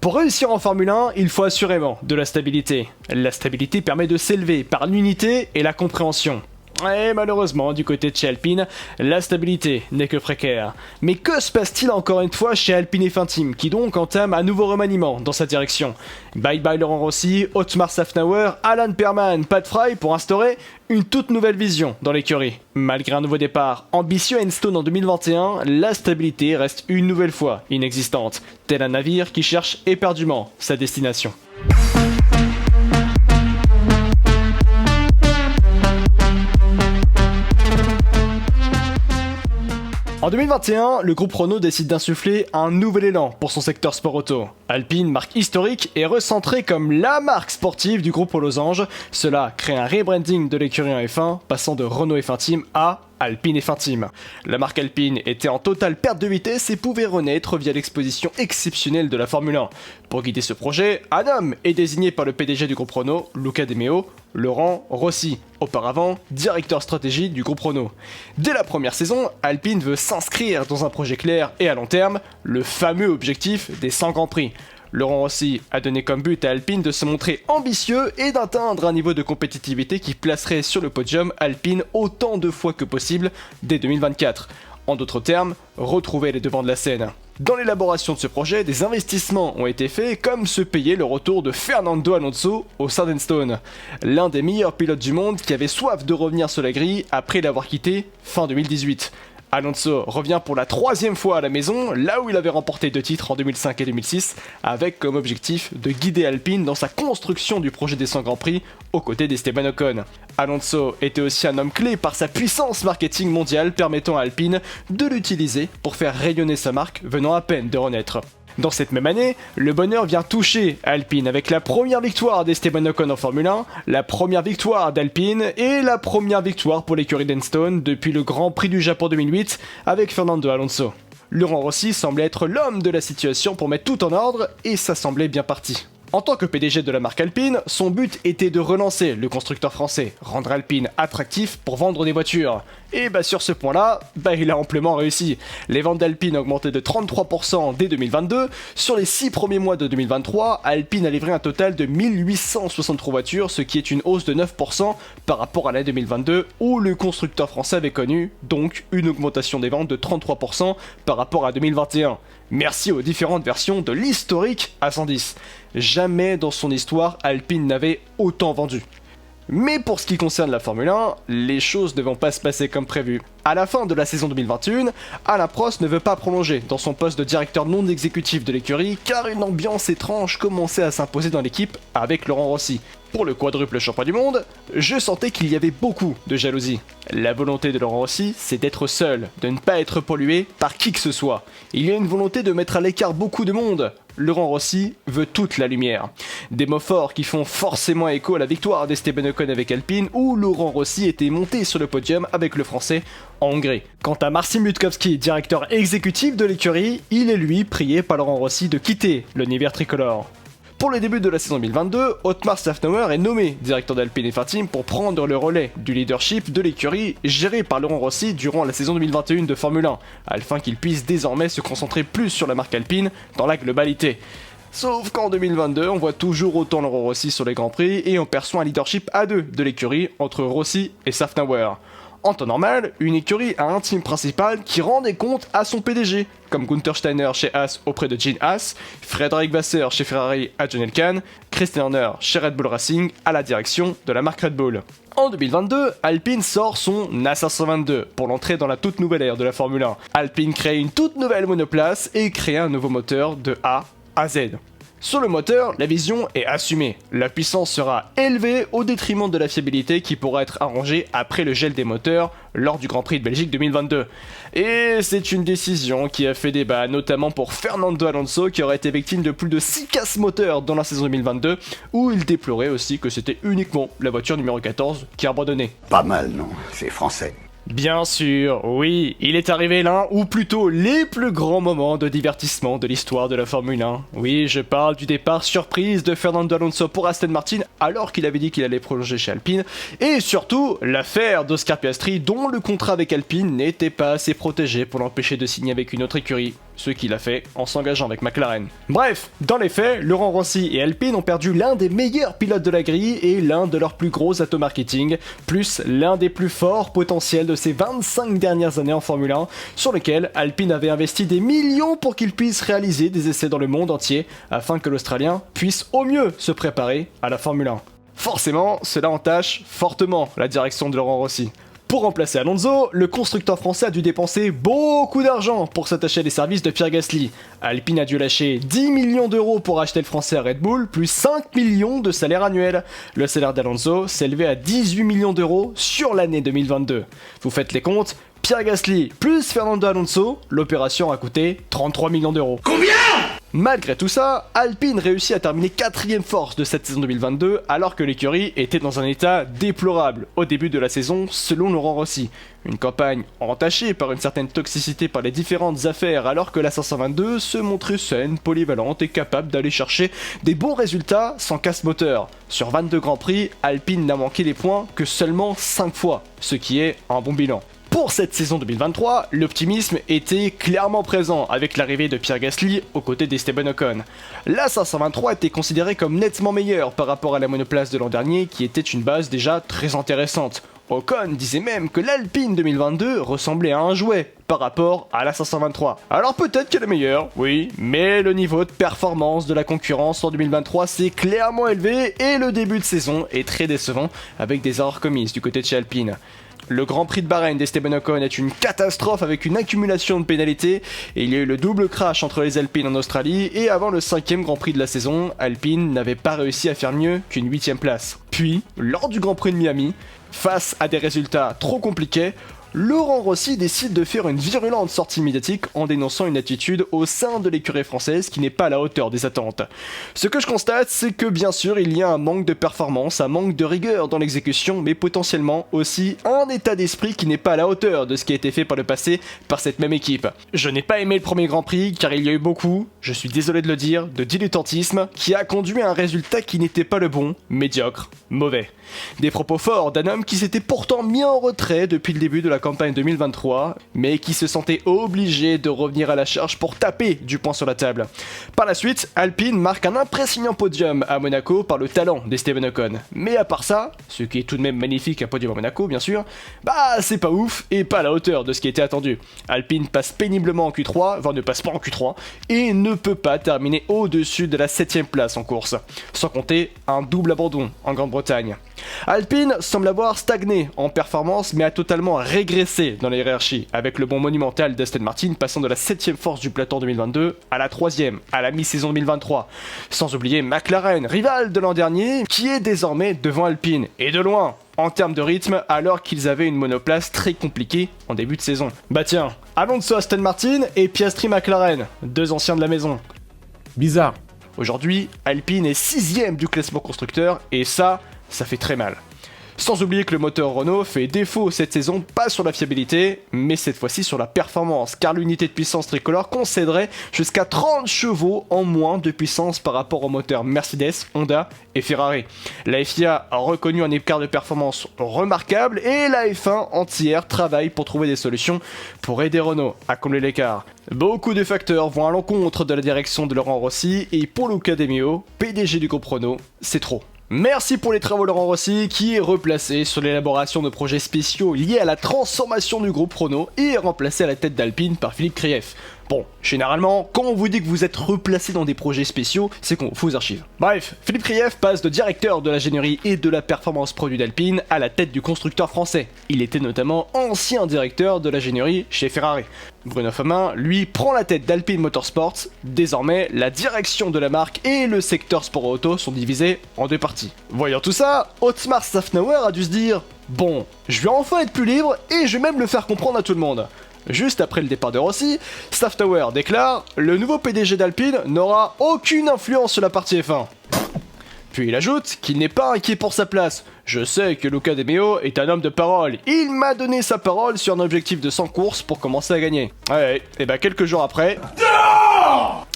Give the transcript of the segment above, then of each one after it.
Pour réussir en Formule 1, il faut assurément de la stabilité. La stabilité permet de s'élever par l'unité et la compréhension. Et malheureusement, du côté de chez Alpine, la stabilité n'est que précaire. Mais que se passe-t-il encore une fois chez Alpine F1 Team, qui donc entame un nouveau remaniement dans sa direction? Bye bye Laurent Rossi, Otmar Szafnauer, Alan Perman, Pat Fry pour instaurer une toute nouvelle vision dans l'écurie. Malgré un nouveau départ ambitieux à Enstone en 2021, la stabilité reste une nouvelle fois inexistante, tel un navire qui cherche éperdument sa destination. En 2021, le groupe Renault décide d'insuffler un nouvel élan pour son secteur sport auto. Alpine, marque historique, est recentrée comme la marque sportive du groupe aux losanges. Cela crée un rebranding de l'écurie en F1, passant de Renault F1 Team à Alpine F1 Team. La marque Alpine était en totale perte de vitesse et pouvait renaître via l'exposition exceptionnelle de la Formule 1. Pour guider ce projet, un homme est désigné par le PDG du groupe Renault, Luca De Meo, Laurent Rossi, auparavant directeur stratégie du groupe Renault. Dès la première saison, Alpine veut s'inscrire dans un projet clair et à long terme, le fameux objectif des 100 Grands Prix. Laurent Rossi a donné comme but à Alpine de se montrer ambitieux et d'atteindre un niveau de compétitivité qui placerait sur le podium Alpine autant de fois que possible dès 2024. En d'autres termes, retrouver les devants de la scène. Dans l'élaboration de ce projet, des investissements ont été faits, comme se payer le retour de Fernando Alonso au sein d'Enstone, l'un des meilleurs pilotes du monde qui avait soif de revenir sur la grille après l'avoir quitté fin 2018. Alonso revient pour la 3e fois à la maison, là où il avait remporté 2 titres en 2005 et 2006, avec comme objectif de guider Alpine dans sa construction du projet des 100 Grands Prix aux côtés d'Esteban Ocon. Alonso était aussi un homme clé par sa puissance marketing mondiale permettant à Alpine de l'utiliser pour faire rayonner sa marque venant à peine de renaître. Dans cette même année, le bonheur vient toucher Alpine avec la première victoire d'Esteban Ocon en Formule 1, la première victoire d'Alpine et la première victoire pour l'écurie d'Enstone depuis le Grand Prix du Japon 2008 avec Fernando Alonso. Laurent Rossi semblait être l'homme de la situation pour mettre tout en ordre et ça semblait bien parti. En tant que PDG de la marque Alpine, son but était de relancer le constructeur français, rendre Alpine attractif pour vendre des voitures. Et sur ce point-là, il a amplement réussi. Les ventes d'Alpine ont augmenté de 33% dès 2022. Sur les 6 premiers mois de 2023, Alpine a livré un total de 1863 voitures, ce qui est une hausse de 9% par rapport à l'année 2022, où le constructeur français avait connu donc une augmentation des ventes de 33% par rapport à 2021. Merci aux différentes versions de l'historique A110. Jamais dans son histoire, Alpine n'avait autant vendu. Mais pour ce qui concerne la Formule 1, les choses ne vont pas se passer comme prévu. À la fin de la saison 2021, Alain Prost ne veut pas prolonger dans son poste de directeur non exécutif de l'écurie car une ambiance étrange commençait à s'imposer dans l'équipe avec Laurent Rossi. Pour le quadruple champion du monde, je sentais qu'il y avait beaucoup de jalousie. La volonté de Laurent Rossi, c'est d'être seul, de ne pas être pollué par qui que ce soit. Il y a une volonté de mettre à l'écart beaucoup de monde. Laurent Rossi veut toute la lumière. Des mots forts qui font forcément écho à la victoire d'Esteban Ocon avec Alpine où Laurent Rossi était monté sur le podium avec le français en Hongrie. Quant à Marcin Budkowski, directeur exécutif de l'écurie, il est lui prié par Laurent Rossi de quitter l'univers tricolore. Pour le début de la saison 2022, Otmar Szafnauer est nommé directeur d'Alpine F1 Team pour prendre le relais du leadership de l'écurie gérée par Laurent Rossi durant la saison 2021 de Formule 1, afin qu'il puisse désormais se concentrer plus sur la marque Alpine dans la globalité. Sauf qu'en 2022, on voit toujours autant Laurent Rossi sur les Grands Prix et on perçoit un leadership à deux de l'écurie entre Rossi et Szafnauer. En temps normal, une écurie a un team principal qui rend des comptes à son PDG, comme Günther Steiner chez Haas auprès de Gene Haas, Frédéric Vasseur chez Ferrari à John Elkann, Christian Horner chez Red Bull Racing à la direction de la marque Red Bull. En 2022, Alpine sort son A522 pour l'entrée dans la toute nouvelle ère de la Formule 1. Alpine crée une toute nouvelle monoplace et crée un nouveau moteur de A à Z. Sur le moteur, la vision est assumée. La puissance sera élevée au détriment de la fiabilité qui pourra être arrangée après le gel des moteurs lors du Grand Prix de Belgique 2022. Et c'est une décision qui a fait débat, notamment pour Fernando Alonso qui aurait été victime de plus de 6 casses moteurs dans la saison 2022, où il déplorait aussi que c'était uniquement la voiture numéro 14 qui abandonnait. Pas mal, non? C'est français. Bien sûr, oui, il est arrivé l'un, ou plutôt les plus grands moments de divertissement de l'histoire de la Formule 1. Oui, je parle du départ surprise de Fernando Alonso pour Aston Martin alors qu'il avait dit qu'il allait prolonger chez Alpine, et surtout l'affaire d'Oscar Piastri dont le contrat avec Alpine n'était pas assez protégé pour l'empêcher de signer avec une autre écurie. ce qu'il a fait en s'engageant avec McLaren. Bref, dans les faits, Laurent Rossi et Alpine ont perdu l'un des meilleurs pilotes de la grille et l'un de leurs plus gros atouts marketing, plus l'un des plus forts potentiels de ces 25 dernières années en Formule 1, sur lequel Alpine avait investi des millions pour qu'il puisse réaliser des essais dans le monde entier, afin que l'Australien puisse au mieux se préparer à la Formule 1. Forcément, cela entache fortement la direction de Laurent Rossi. Pour remplacer Alonso, le constructeur français a dû dépenser beaucoup d'argent pour s'attacher des services de Pierre Gasly. Alpine a dû lâcher 10 millions d'euros pour acheter le français à Red Bull, plus 5 millions de salaire annuel. Le salaire d'Alonso s'élevait à 18 millions d'euros sur l'année 2022. Vous faites les comptes, Pierre Gasly plus Fernando Alonso, l'opération a coûté 33 millions d'euros. Combien ? Malgré tout ça, Alpine réussit à terminer 4ème force de cette saison 2022 alors que l'écurie était dans un état déplorable au début de la saison selon Laurent Rossi. Une campagne entachée par une certaine toxicité par les différentes affaires alors que la 522 se montrait saine, polyvalente et capable d'aller chercher des bons résultats sans casse-moteur. Sur 22 Grands Prix, Alpine n'a manqué les points que seulement 5 fois, ce qui est un bon bilan. Pour cette saison 2023, l'optimisme était clairement présent avec l'arrivée de Pierre Gasly aux côtés d'Esteban Ocon. La 523 était considérée comme nettement meilleure par rapport à la monoplace de l'an dernier qui était une base déjà très intéressante. Ocon disait même que l'Alpine 2022 ressemblait à un jouet par rapport à la 523. Alors peut-être qu'elle est meilleure, oui, mais le niveau de performance de la concurrence en 2023 s'est clairement élevé et le début de saison est très décevant avec des erreurs commises du côté de chez Alpine. Le Grand Prix de Bahreïn d'Esteban Ocon est une catastrophe avec une accumulation de pénalités et il y a eu le double crash entre les Alpines en Australie et avant le 5ème Grand Prix de la saison, Alpine n'avait pas réussi à faire mieux qu'une 8ème place. Puis, lors du Grand Prix de Miami, face à des résultats trop compliqués, Laurent Rossi décide de faire une virulente sortie médiatique en dénonçant une attitude au sein de l'écurie française qui n'est pas à la hauteur des attentes. Ce que je constate, c'est que bien sûr il y a un manque de performance, un manque de rigueur dans l'exécution, mais potentiellement aussi un état d'esprit qui n'est pas à la hauteur de ce qui a été fait par le passé par cette même équipe. Je n'ai pas aimé le premier Grand Prix car il y a eu beaucoup, je suis désolé de le dire, de dilettantisme qui a conduit à un résultat qui n'était pas le bon, médiocre, mauvais. Des propos forts d'un homme qui s'était pourtant mis en retrait depuis le début de la campagne 2023, mais qui se sentait obligé de revenir à la charge pour taper du poing sur la table. Par la suite, Alpine marque un impressionnant podium à Monaco par le talent d'Esteban Ocon. Mais à part ça, ce qui est tout de même magnifique un podium à Monaco bien sûr, bah c'est pas ouf et pas à la hauteur de ce qui était attendu. Alpine passe péniblement en Q3, voire ne passe pas en Q3, et ne peut pas terminer au-dessus de la 7ème place en course, sans compter un double abandon en Grande-Bretagne. Alpine semble avoir stagné en performance mais a totalement régressé dans la hiérarchie, avec le bond monumental d'Aston Martin passant de la 7ème force du plateau en 2022 à la 3ème à la mi-saison 2023. Sans oublier McLaren, rival de l'an dernier, qui est désormais devant Alpine, et de loin en termes de rythme alors qu'ils avaient une monoplace très compliquée en début de saison. Bah tiens, Alonso Aston Martin et Piastri McLaren, deux anciens de la maison. Bizarre. Aujourd'hui, Alpine est 6ème du classement constructeur et ça fait très mal. Sans oublier que le moteur Renault fait défaut cette saison, pas sur la fiabilité, mais cette fois-ci sur la performance, car l'unité de puissance tricolore concéderait jusqu'à 30 chevaux en moins de puissance par rapport aux moteurs Mercedes, Honda et Ferrari. La FIA a reconnu un écart de performance remarquable et la F1 entière travaille pour trouver des solutions pour aider Renault à combler l'écart. Beaucoup de facteurs vont à l'encontre de la direction de Laurent Rossi et pour Luca De Meo, PDG du groupe Renault, c'est trop. Merci pour les travaux Laurent Rossi qui est replacé sur l'élaboration de projets spéciaux liés à la transformation du groupe Renault et est remplacé à la tête d'Alpine par Philippe Krief. Bon, généralement, quand on vous dit que vous êtes replacé dans des projets spéciaux, c'est qu'on vous archive. Bref, Philippe Krief passe de directeur de l'ingénierie et de la performance produit d'Alpine à la tête du constructeur français. Il était notamment ancien directeur de l'ingénierie chez Ferrari. Bruno Famin, lui, prend la tête d'Alpine Motorsports. Désormais, la direction de la marque et le secteur sport auto sont divisés en deux parties. Voyant tout ça, Otmar Szafnauer a dû se dire « Bon, je vais enfin être plus libre et je vais même le faire comprendre à tout le monde ». Juste après le départ de Rossi, Szafnauer déclare « Le nouveau PDG d'Alpine n'aura aucune influence sur la partie F1 ». Puis il ajoute qu'il n'est pas inquiet pour sa place. Je sais que Luca De Meo est un homme de parole. Il m'a donné sa parole sur un objectif de 100 courses pour commencer à gagner. Ouais, et bah quelques jours après...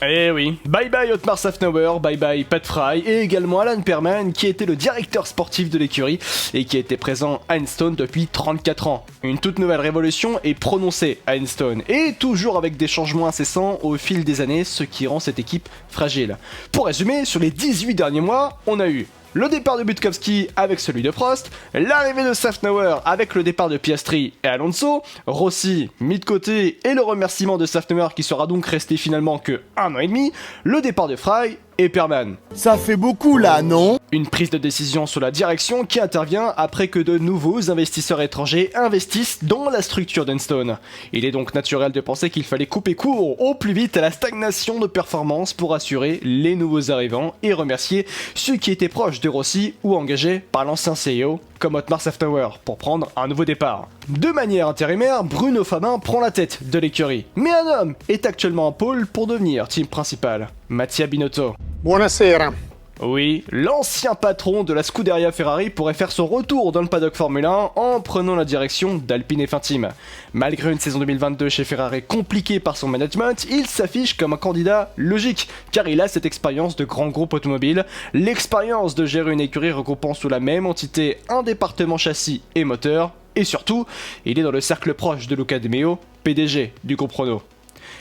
Eh oui, bye bye Otmar Safnauer, bye bye Pat Fry et également Alan Perman qui était le directeur sportif de l'écurie et qui était présent à Enstone depuis 34 ans. Une toute nouvelle révolution est prononcée à Enstone et toujours avec des changements incessants au fil des années, ce qui rend cette équipe fragile. Pour résumer, sur les 18 derniers mois, on a eu le départ de Butkowski avec celui de Prost, l'arrivée de Safnauer avec le départ de Piastri et Alonso, Rossi mis de côté et le remerciement de Safnauer qui sera donc resté finalement que 1 an et demi, le départ de Fry et Perman. Ça fait beaucoup là, non? Une prise de décision sur la direction qui intervient après que de nouveaux investisseurs étrangers investissent dans la structure d'Enstone. Il est donc naturel de penser qu'il fallait couper court au plus vite à la stagnation de performance pour assurer les nouveaux arrivants et remercier ceux qui étaient proches de Rossi ou engagés par l'ancien CEO comme Otmar Safnauer pour prendre un nouveau départ. De manière intérimaire, Bruno Famin prend la tête de l'écurie. Mais un homme est actuellement en pôle pour devenir team principal, Mattia Binotto. Buonasera. Oui, l'ancien patron de la Scuderia Ferrari pourrait faire son retour dans le paddock Formule 1 en prenant la direction d'Alpine F1 Team. Malgré une saison 2022 chez Ferrari compliquée par son management, il s'affiche comme un candidat logique, car il a cette expérience de grand groupe automobile, l'expérience de gérer une écurie regroupant sous la même entité un département châssis et moteur, et surtout, il est dans le cercle proche de Luca De Meo, PDG du groupe Renault.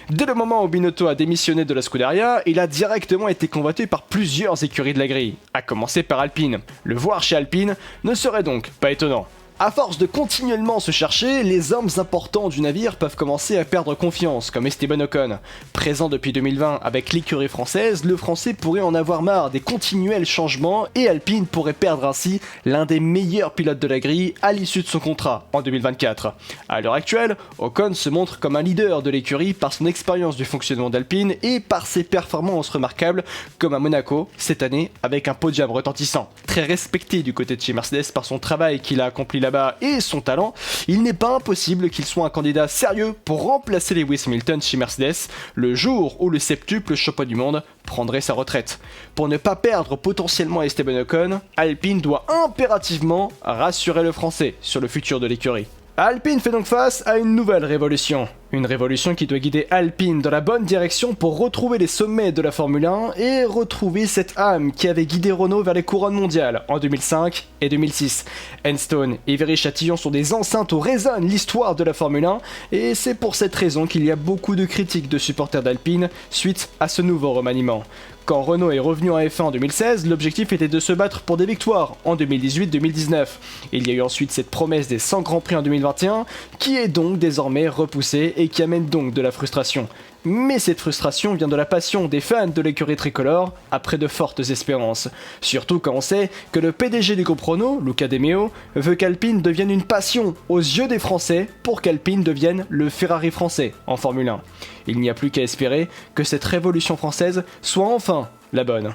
Dès le moment où Binotto a démissionné de la Scuderia, il a directement été convoité par plusieurs écuries de la grille, à commencer par Alpine. Le voir chez Alpine ne serait donc pas étonnant. À force de continuellement se chercher, les hommes importants du navire peuvent commencer à perdre confiance, comme Esteban Ocon. Présent depuis 2020 avec l'écurie française, le français pourrait en avoir marre des continuels changements et Alpine pourrait perdre ainsi l'un des meilleurs pilotes de la grille à l'issue de son contrat en 2024. À l'heure actuelle, Ocon se montre comme un leader de l'écurie par son expérience du fonctionnement d'Alpine et par ses performances remarquables, comme à Monaco cette année avec un podium retentissant. Très respecté du côté de chez Mercedes par son travail qu'il a accompli là-bas et son talent, il n'est pas impossible qu'il soit un candidat sérieux pour remplacer Lewis Hamilton chez Mercedes le jour où le septuple champion du monde prendrait sa retraite. Pour ne pas perdre potentiellement Esteban Ocon, Alpine doit impérativement rassurer le français sur le futur de l'écurie. Alpine fait donc face à une nouvelle révolution. Une révolution qui doit guider Alpine dans la bonne direction pour retrouver les sommets de la Formule 1 et retrouver cette âme qui avait guidé Renault vers les couronnes mondiales en 2005 et 2006. Enstone et Viry-Châtillon sont des enceintes où résonne l'histoire de la Formule 1 et c'est pour cette raison qu'il y a beaucoup de critiques de supporters d'Alpine suite à ce nouveau remaniement. Quand Renault est revenu en F1 en 2016, l'objectif était de se battre pour des victoires en 2018-2019. Il y a eu ensuite cette promesse des 100 Grands Prix en 2021, qui est donc désormais repoussée et qui amène donc de la frustration. Mais cette frustration vient de la passion des fans de l'écurie tricolore après de fortes espérances. Surtout quand on sait que le PDG du groupe Renault, Luca De Meo, veut qu'Alpine devienne une passion aux yeux des Français pour qu'Alpine devienne le Ferrari français en Formule 1. Il n'y a plus qu'à espérer que cette révolution française soit enfin la bonne.